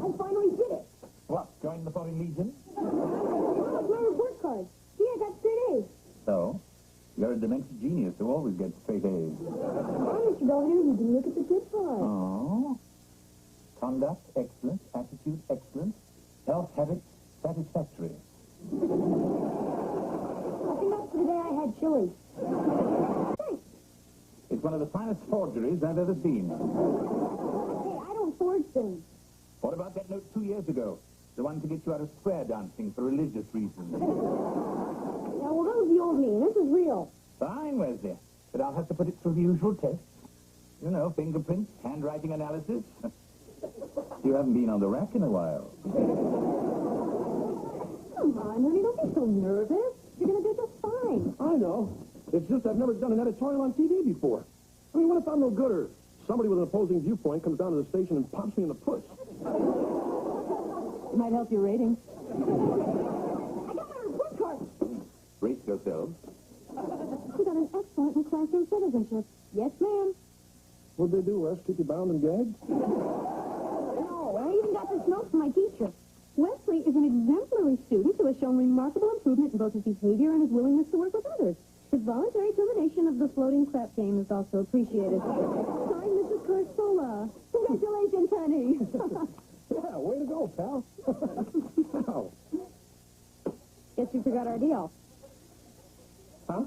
I finally did it. What, join the Foreign Legion? That's my report card. See, I got straight A's. So? You're a demented genius who always gets straight A's. Oh, Mr. Belvedere, you can look at the tip part. Oh. Conduct, excellent. Attitude, excellent. Health habits, satisfactory. Nothing else for today. I had chili. Thanks. It's one of the finest forgeries I've ever seen. Hey, I don't forge things. What about that note 2 years ago? The one to get you out of square dancing for religious reasons. Yeah, well, that was the old me. This is real. Fine, Wesley. But I'll have to put it through the usual tests. You know, fingerprints, handwriting analysis. You haven't been on the rack in a while. Come on, honey, don't be so nervous. You're going to do just fine. I know. It's just I've never done an editorial on TV before. I mean, what if I'm no good or somebody with an opposing viewpoint comes down to the station and pops me in the puss? It might help your ratings. I got my report card. Brace yourselves. You got an excellent in classroom citizenship. Yes, ma'am. What'd they do, Wes? Keep you bound and gagged? No, I even got this note from my teacher. Wesley is an exemplary student who has shown remarkable improvement in both his behavior and his willingness to work with others. His voluntary termination of the floating crap game is also appreciated. Signed, Mrs. Corsola. Congratulations, honey. Yeah, way to go, pal. Wow. Guess you forgot our deal. Huh?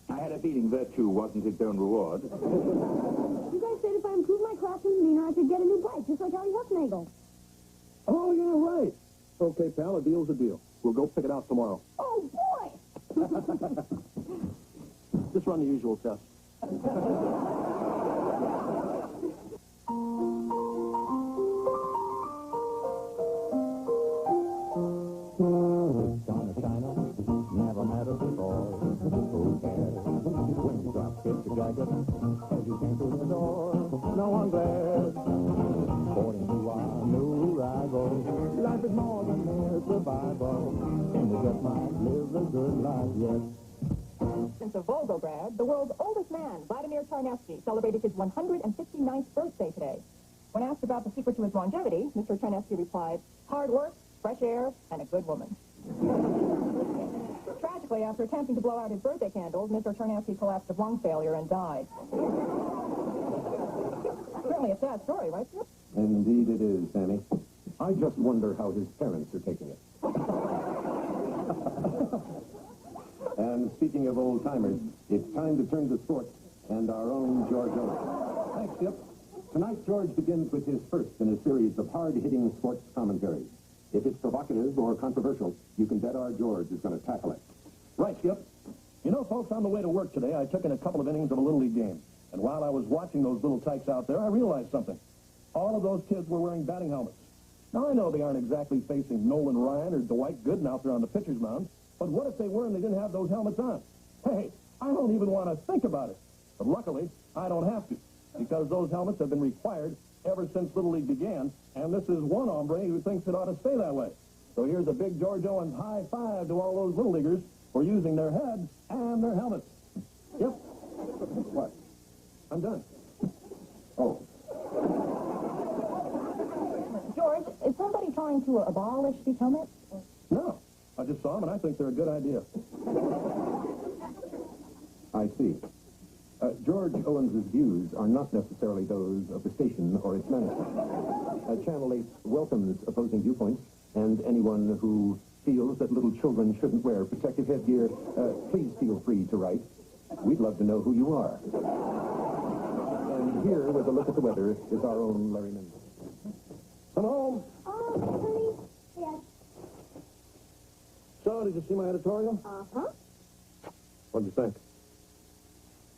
I had a feeling virtue wasn't its own reward. You guys said if I improved my classroom demeanor, I could get a new bike, just like Harry Huffnagel. Oh, yeah, right. Okay, pal, a deal's a deal. We'll go pick it out tomorrow. Oh, boy! Just run the usual test. Never mattered before. Who cares? When you drop it, you drag it as you came through the door. No one glares. According to our new rival, life is more than mere survival. And we just might live a good life, yes. Since of Volgograd, the world's oldest man, Vladimir Charnesky, celebrated his 159th birthday today. When asked about the secret to his longevity, Mr. Charnesky replied, hard work, fresh air, and a good woman. Tragically, after attempting to blow out his birthday candles, Mr. Charnesky collapsed of lung failure and died. Certainly a sad story, right, Skip? Indeed it is, Sammy. I just wonder how his parents are taking it. And speaking of old-timers, it's time to turn to sports and our own George Owens. Thanks, Skip. Tonight, George begins with his first in a series of hard-hitting sports commentaries. If it's provocative or controversial, you can bet our George is going to tackle it. Right, Skip. You know, folks, on the way to work today, I took in a couple of innings of a Little League game. And while I was watching those little tykes out there, I realized something. All of those kids were wearing batting helmets. Now, I know they aren't exactly facing Nolan Ryan or Dwight Gooden out there on the pitcher's mound, but what if they were and they didn't have those helmets on? Hey, I don't even want to think about it. But luckily, I don't have to, because those helmets have been required ever since Little League began, and this is one hombre who thinks it ought to stay that way. So here's a big George Owens high five to all those Little Leaguers for using their heads and their helmets. Yep. What? I'm done. Oh. George, is somebody trying to abolish these helmets? No. I just saw them, and I think they're a good idea. I see. George Owens' views are not necessarily those of the station or its management. Channel 8 welcomes opposing viewpoints, and anyone who feels that little children shouldn't wear protective headgear, please feel free to write. We'd love to know who you are. And here, with a look at the weather, is our own Larry Mendel. Come home. Oh, honey. Yes. So, did you see my editorial? Uh-huh. What'd you think?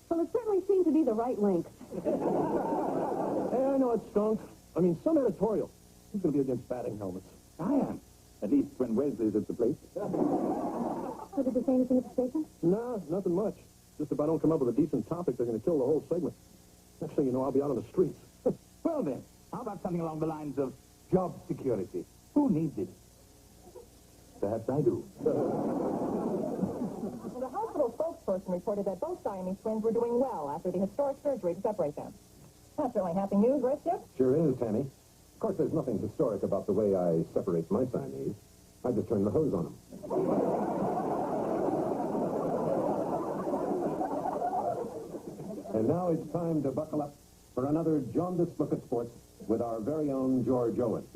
Well, it certainly seemed to be the right length. Hey, I know it stunk. I mean, some editorial. Who's going to be against batting helmets? I am. At least when Wesley's at the plate. So did they say anything at the station? No, nothing much. Just if I don't come up with a decent topic, they're going to kill the whole segment. Next thing you know, I'll be out on the streets. Well, then, how about something along the lines of job security? Who needs it? Perhaps I do. Well, the hospital spokesperson reported that both Siamese twins were doing well after the historic surgery to separate them. That's certainly happy news, right, Skip? Sure is, Tammy. Of course, there's nothing historic about the way I separate my Siamese. I just turn the hose on them. And now it's time to buckle up for another jaundiced look at sports with our very own George Owens.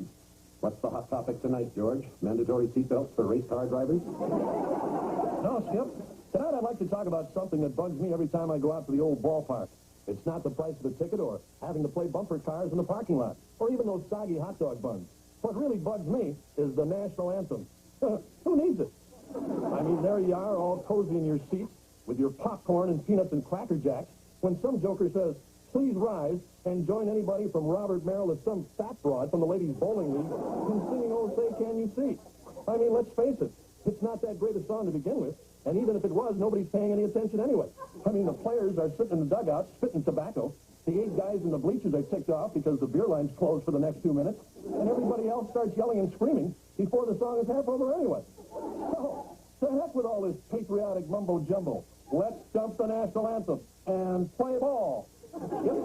What's the hot topic tonight, George? Mandatory seatbelts for race car drivers? No, Skip. Tonight I'd like to talk about something that bugs me every time I go out to the old ballpark. It's not the price of the ticket or having to play bumper cars in the parking lot, or even those soggy hot dog buns. What really bugs me is the national anthem. Who needs it? I mean, there you are, all cozy in your seats, with your popcorn and peanuts and Cracker Jacks, when some joker says, please rise and join anybody from Robert Merrill to some fat broad from the Ladies Bowling League in singing Oh Say Can You See. I mean, let's face it, it's not that great a song to begin with, and even if it was, nobody's paying any attention anyway. I mean, the players are sitting in the dugouts, spitting tobacco. The 8 guys in the bleachers are ticked off because the beer line's closed for the next 2 minutes, and everybody else starts yelling and screaming before the song is half over anyway. So, to heck with all this patriotic mumbo-jumbo. Let's dump the national anthem and play ball. Yep.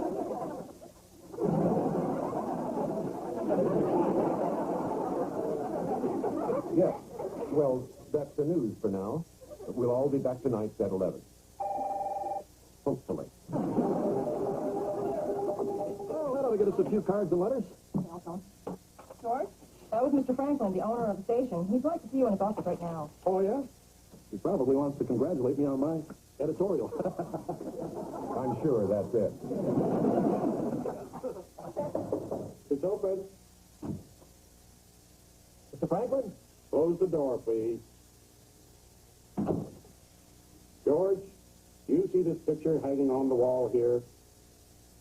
Yes. Well, that's the news for now. We'll all be back tonight at 11. Hopefully. Well, that ought to get us a few cards and letters. George, that was Mr. Franklin, the owner of the station. He'd like to see you in his office right now. Oh, yeah? He probably wants to congratulate me on my editorial. I'm sure that's it. It's open. Mr. Franklin, close the door, please. George, do you see this picture hanging on the wall here?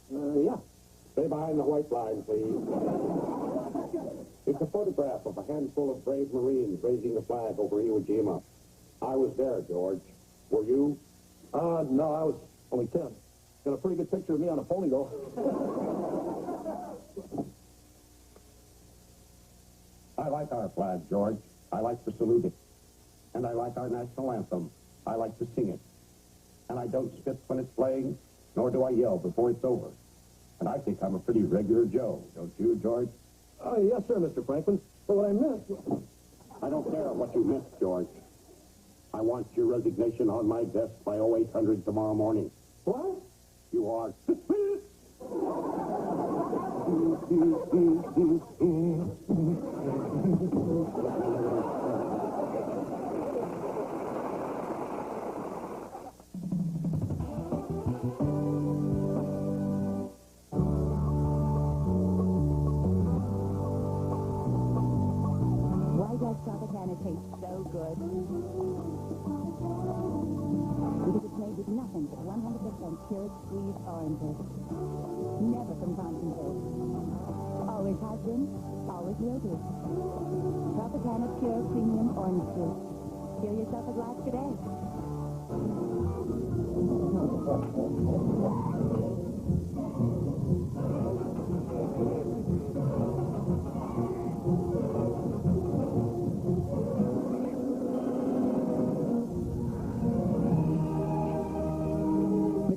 Yeah. Stay behind the white line, please. It's a photograph of a handful of brave Marines raising the flag over Iwo Jima. I was there, George. Were you? No, I was only 10. Got a pretty good picture of me on a pony, though. I like our flag, George. I like to salute it. And I like our national anthem. I like to sing it. And I don't spit when it's playing, nor do I yell before it's over. And I think I'm a pretty regular Joe, don't you, George? Yes, sir, Mr. Franklin. But what I meant... I don't care what you missed, George. I want your resignation on my desk by 0800 tomorrow morning. What? You are. Why does Tropicana taste so good? Because it's made with nothing but 100% pure squeezed oranges. Never from concentrate. Always has been, always will be. Tropicana Pure Premium Orange Juice. Fill yourself a glass today.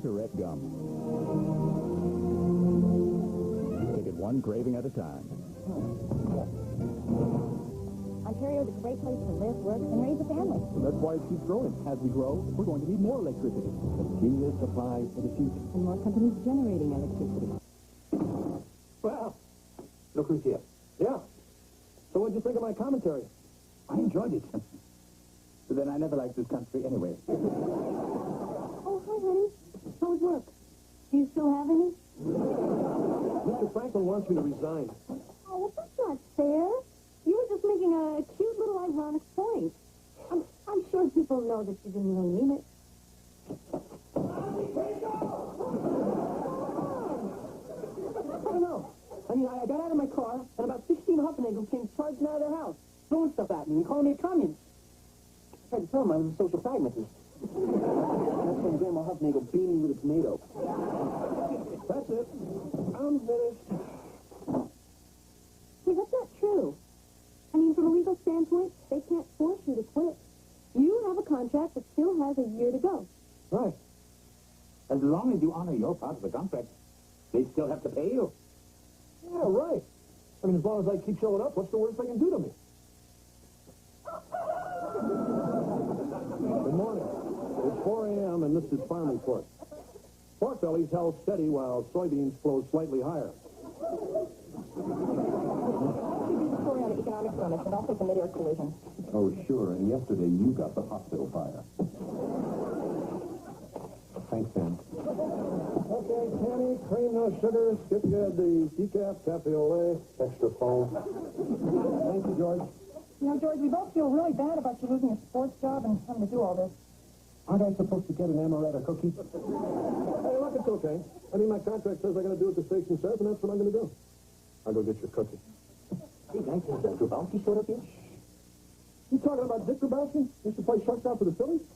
Cigarette gum. Take it one craving at a time. Ontario is a great place to live, work, and raise a family. That's why it keeps growing. As we grow, we're going to need more electricity. Continuous supply for the future. And more companies generating electricity. Well, look who's here. Yeah. So what'd you think of my commentary? I enjoyed it. But then I never liked this country anyway. Oh, hi, honey. How was work? Do you still have any? Mr. Franklin wants me to resign. Oh, well, that's not fair. You were just making a cute little ironic point. I'm sure people know that you didn't really mean it. I don't know. I mean, I got out of my car, and about 16 Huffenagels came charging out of their house, throwing stuff at me and calling me a communist. I tried to tell them I was a social pragmatist. That's when Grandma Huffenagel beat me with a tomato. That's it. I'm finished. See, that's not true. I mean, from a legal standpoint, they can't force you to quit. You have a contract that still has a year to go. Right. As long as you honor your part of the contract, they still have to pay you. Yeah, right. I mean, as long as I keep showing up, what's the worst they can do to me? Good morning. It's 4 a.m. and this is Farm Report. Pork bellies held steady while soybeans flow slightly higher. Story on the economics bonus, and I'll take the mid-air collision. Oh, sure, and yesterday you got the hospital fire. Thanks, Sam. Okay, candy, cream, no sugar, skip good, the decaf, cafe au lait, extra foam. Thank you, George. You know, George, we both feel really bad about you losing a sports job and having to do all this. Aren't I supposed to get an amaretto cookie? Hey, look, it's okay. I mean, my contract says I got to do what the station says, and that's what I'm going to do. I'll go get your cookie. Hey, guys, is Grabowski showed up yet? You talking about Dick Grabowski? Used to play shortstop for the Phillies?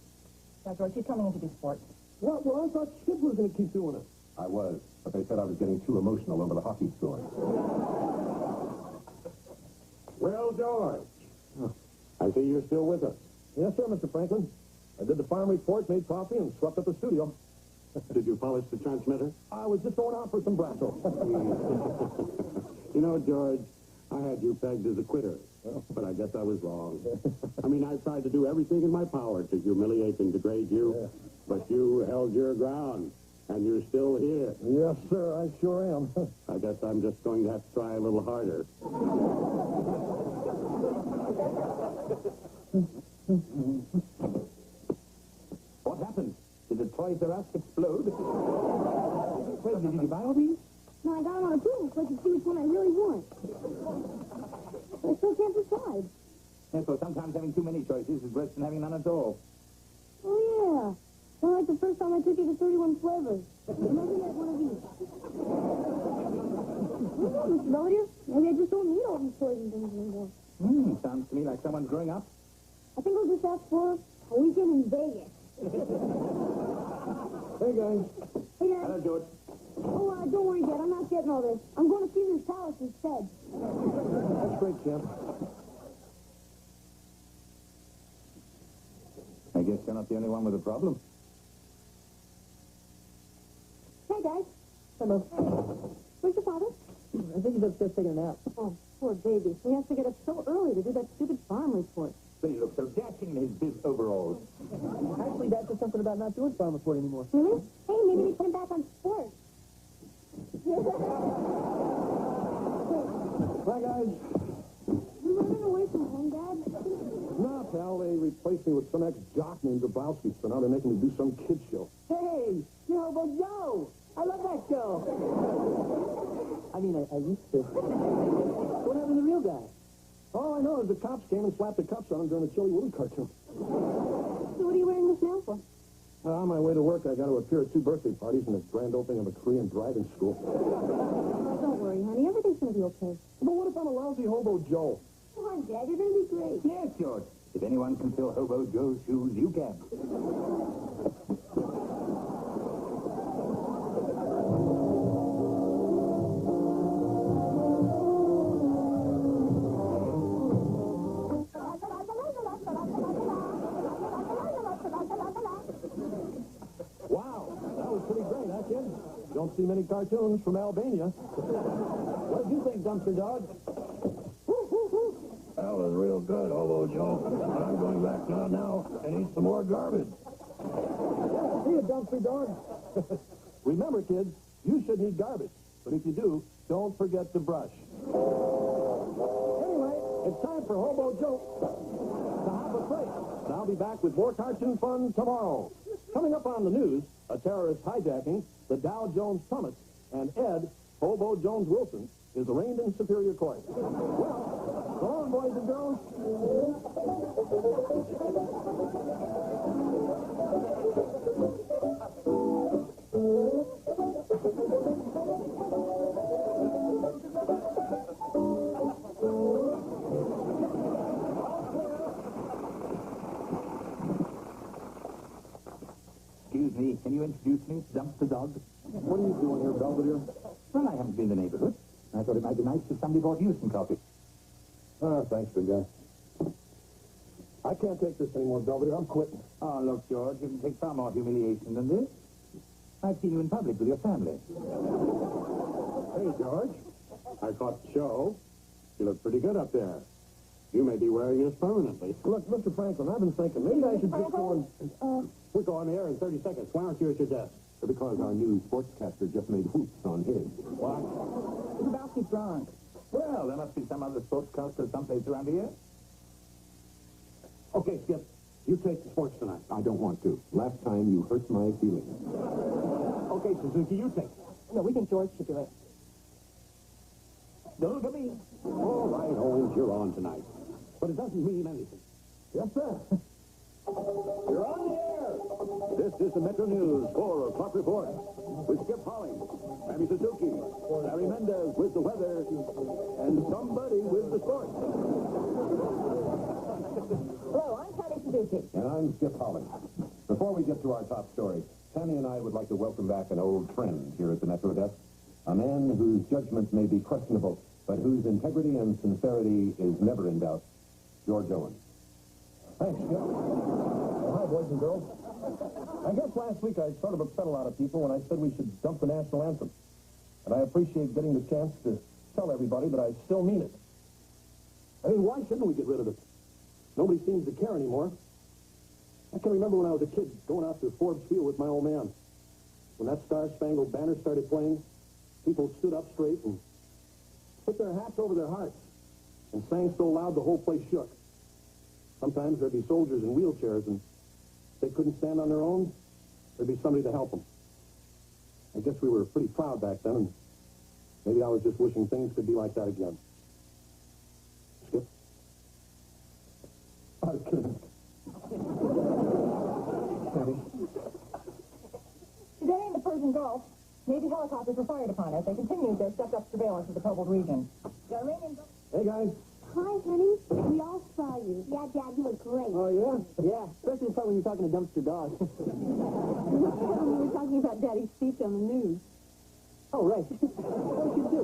Yeah, George, he's coming in to do sports. Well, I thought Skip was going to keep doing it. I was, but they said I was getting too emotional over the hockey score. Well, George, I see you're still with us. Yes, sir, Mr. Franklin. I did the farm report, made coffee, and swept up the studio. Did you polish the transmitter? I was just going out for some Brasso. You know, George, I had you pegged as a quitter, but I guess I was wrong. I mean, I tried to do everything in my power to humiliate and degrade you, but you held your ground, and you're still here. Yes, sir, I sure am. I guess I'm just going to have to try a little harder. What happened? Did the Toys R Us explode? Well, did you buy all these? No, I got them on a Google so I can see which one I really want. But I still can't decide. Yes, well, sometimes having too many choices is worse than having none at all. Oh, yeah. Kind of like the first time I took you to 31 Flavors. Remember you had one of each. Well, Mr. Belvedere, maybe I just don't need all these toys and things anymore. Sounds to me like someone's growing up. I think I'll just ask for a weekend in Vegas. Hey, guys. Hey, Dad. Hello, George. Oh, don't worry, Dad. I'm not getting all this. I'm going to Caesar's Palace instead. That's great, champ. I guess you're not the only one with a problem. Hey, guys. Hello. Where's your father? I think he's upstairs taking a nap. Oh, poor baby. He has to get up so early to do that stupid farm report. But he looks so dashing in his biz overalls. Actually, Dad said something about not doing farm report anymore. Really? Hey, maybe they put him back on sports. Hi, guys. You running away from home, Dad? No, pal, they replaced me with some ex-jock named Grabowski, so now they're making me do some kid show. Hey, you're Hobo Joe. I love that show. I mean, I used to. What happened to the real guy? All I know is the cops came and slapped the cuffs on him during the Chili Willy cartoon. So what are you wearing this now for? On my way to work, I got to appear at 2 birthday parties and the grand opening of a Korean driving school. Don't worry, honey. Everything's going to be okay. But what if I'm a lousy hobo Joe? Come on, Dad. You're going to be great. Yes, George. If anyone can fill Hobo Joe's shoes, you can. Wow, that was pretty great, huh, kid? Don't see many cartoons from Albania. What did you think, Dumpster Dog? That was real good, Hobo Joe. I'm going back now and eat some more garbage. See you, Dumpster Dog. Remember, kids, you shouldn't eat garbage. But if you do, don't forget to brush. Anyway, it's time for Hobo Joe to have a break. And I'll be back with more cartoon fun tomorrow. Coming up on the news, a terrorist hijacking, the Dow Jones Summit, and Ed, Hobo Jones Wilson, is arraigned in Superior Court. Well, so long, boys and girls. Excuse me, can you introduce me to Dumpster Dog? What are you doing here, Belvedere? Well, I haven't been in the neighborhood. I thought it might be nice if somebody brought you some coffee. Thanks, big guy. I can't take this anymore, Belvedere. I'm quitting. Oh, look, George, you can take far more humiliation than this. I've seen you in public with your family. Hey, George. I caught the show. You look pretty good up there. You may be wearing this permanently. Look, Mr. Franklin, I've been thinking maybe I should just go and... We'll go on the air in 30 seconds. Why aren't you at your desk? Because our new sportscaster just made hoops on his. What? Lebowski's drunk. Well, there must be some other sportscaster someplace around here. Okay, Skip. You take the sports tonight. I don't want to. Last time you hurt my feelings. Okay, Suzuki, you take it. No, we think George should do it. Don't look at me. All right, Owens, you're on tonight. But it doesn't mean anything. Yes, sir. You're on the air. This is the Metro News 4 o'clock report with Skip Holling, Sammy Suzuki, Larry Mendez with the weather, and somebody with the sports. Hello, I'm Sammy Suzuki. And I'm Skip Holling. Before we get to our top story, Tammy and I would like to welcome back an old friend here at the Metro Desk, a man whose judgment may be questionable, but whose integrity and sincerity is never in doubt, George Owens. Thanks, Skip. Well, hi, boys and girls. I guess last week I sort of upset a lot of people when I said we should dump the national anthem. And I appreciate getting the chance to tell everybody that I still mean it. I mean, why shouldn't we get rid of it? Nobody seems to care anymore. I can remember when I was a kid going out to Forbes Field with my old man. When that Star-Spangled Banner started playing, people stood up straight and put their hats over their hearts and sang so loud the whole place shook. Sometimes there'd be soldiers in wheelchairs, and if they couldn't stand on their own, there'd be somebody to help them. I guess we were pretty proud back then, and maybe I was just wishing things could be like that again. Skip? I was kidding. Today in the Persian Gulf, Navy helicopters were fired upon as they continued their stepped-up surveillance of the troubled region. The Iranian... Hey, guys. Hi, honey. We all saw you. Yeah, Dad, you look great. Oh, yeah? Yeah, especially the part when you're talking to Dumpster Dog. We were talking about Daddy's speech on the news. Oh, right. What did you do?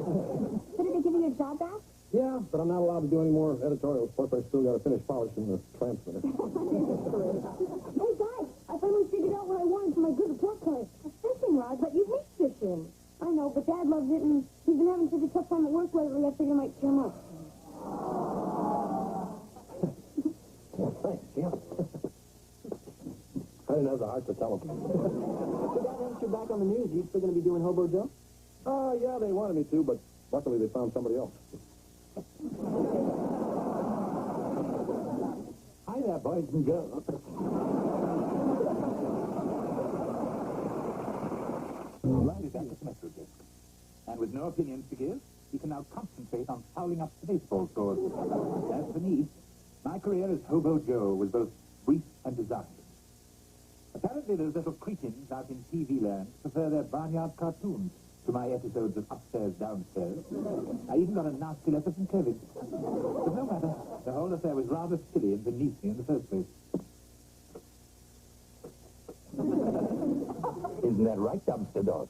So did they give you your job back? Yeah, but I'm not allowed to do any more editorials. Plus, I still got to finish polishing the transmitter. Hey, guys, I finally figured out what I wanted for my good report card. A fishing rod, but you hate fishing. I know, but Dad loves it, and he's been having such a tough time at work lately, I figured I might cheer him up. Thanks, yeah. I didn't have the heart to tell him. So Dad, once you're back on the news, you still going to be doing Hobo Joe? Yeah, they wanted me to, but luckily they found somebody else. Hi there, boys and girls. Riley back at the Metro Desk. And with no opinions to give, he can now concentrate on fouling up the baseball scores. As for me, my career as Hobo Joe was both brief and disastrous. Apparently those little cretins out in TV land prefer their barnyard cartoons to my episodes of Upstairs, Downstairs. I even got a nasty letter from Kevin. But no matter, the whole affair was rather silly and beneath me in the first place. Isn't that right, Dumpster Dog?